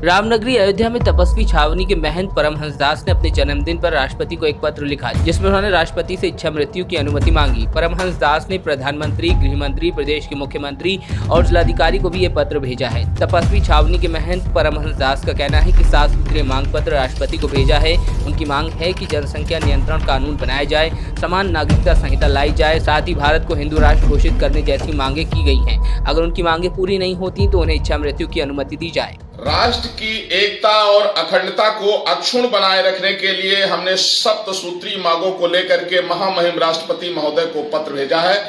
रामनगरी अयोध्या में तपस्वी छावनी के महंत परमहंस दास ने अपने जन्मदिन पर राष्ट्रपति को एक पत्र लिखा, जिसमें उन्होंने राष्ट्रपति से इच्छा मृत्यु की अनुमति मांगी। परमहंस दास ने प्रधानमंत्री, गृह मंत्री, प्रदेश के मुख्यमंत्री और जिलाधिकारी को भी ये पत्र भेजा है। तपस्वी छावनी के महंत परमहंस दास का कहना है कि 7 सूत्रीय मांग पत्र राष्ट्रपति को भेजा है। उनकी मांग है कि जनसंख्या नियंत्रण कानून बनाया जाए, समान नागरिकता संहिता लाई जाए, साथ ही भारत को हिंदू राष्ट्र घोषित करने जैसी मांगे की गई हैं। अगर उनकी मांगे पूरी नहीं होती तो उन्हें इच्छा मृत्यु की अनुमति दी जाए। राष्ट्र की एकता और अखंडता को अक्षुण्ण बनाए रखने के लिए हमने 7 सूत्री मांगों को लेकर के महामहिम राष्ट्रपति महोदय को पत्र भेजा है,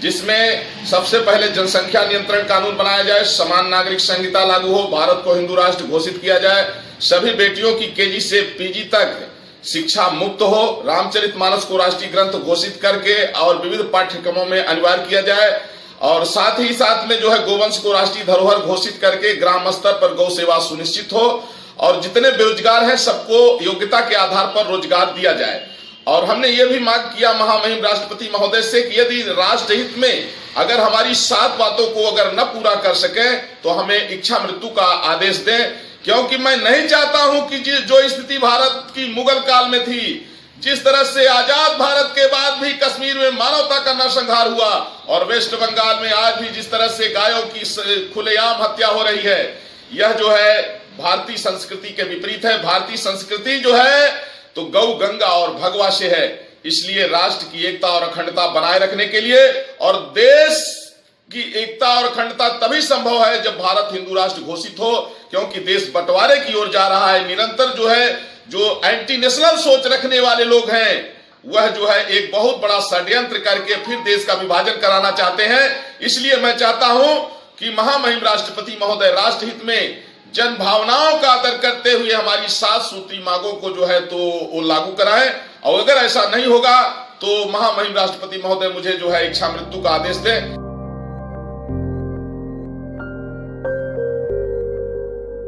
जिसमें सबसे पहले जनसंख्या नियंत्रण कानून बनाया जाए, समान नागरिक संहिता लागू हो, भारत को हिंदू राष्ट्र घोषित किया जाए, सभी बेटियों की केजी से पीजी तक शिक्षा मुक्त हो, रामचरितमानस को राष्ट्रीय ग्रंथ घोषित करके और विविध पाठ्यक्रमों में अनिवार्य किया जाए, और साथ ही साथ में जो है गोवंश को राष्ट्रीय धरोहर घोषित करके ग्राम स्तर पर गौ सेवा सुनिश्चित हो, और जितने बेरोजगार हैं सबको योग्यता के आधार पर रोजगार दिया जाए। और हमने ये भी मांग किया महामहिम राष्ट्रपति महोदय से कि यदि राष्ट्र हित में अगर हमारी 7 बातों को अगर न पूरा कर सके तो हमें इच्छा मृत्यु का आदेश दें, क्योंकि मैं नहीं चाहता हूं कि जो स्थिति भारत की मुगल काल में थी, जिस तरह से आजाद भारत के बाद भी कश्मीर में मानवता का नरसंहार हुआ और वेस्ट बंगाल में आज भी जिस तरह से गायों की खुलेआम हत्या हो रही है, यह जो है भारतीय संस्कृति के विपरीत है। भारतीय संस्कृति जो है तो गौ, गंगा और भगवा से है। इसलिए राष्ट्र की एकता और अखंडता बनाए रखने के लिए, और देश की एकता और अखंडता तभी संभव है जब भारत हिंदू राष्ट्र घोषित हो, क्योंकि देश बंटवारे की ओर जा रहा है। निरंतर जो एंटी नेशनल सोच रखने वाले लोग हैं, वह जो है एक बहुत बड़ा षड्यंत्र करके फिर देश का विभाजन कराना चाहते हैं। इसलिए मैं चाहता हूं कि महामहिम राष्ट्रपति महोदय राष्ट्र हित में जन भावनाओं का आदर करते हुए हमारी 7 सूत्री मांगों को जो है तो वो लागू कराएं, और अगर ऐसा नहीं होगा तो महामहिम राष्ट्रपति महोदय मुझे जो है इच्छा मृत्यु का आदेश दें।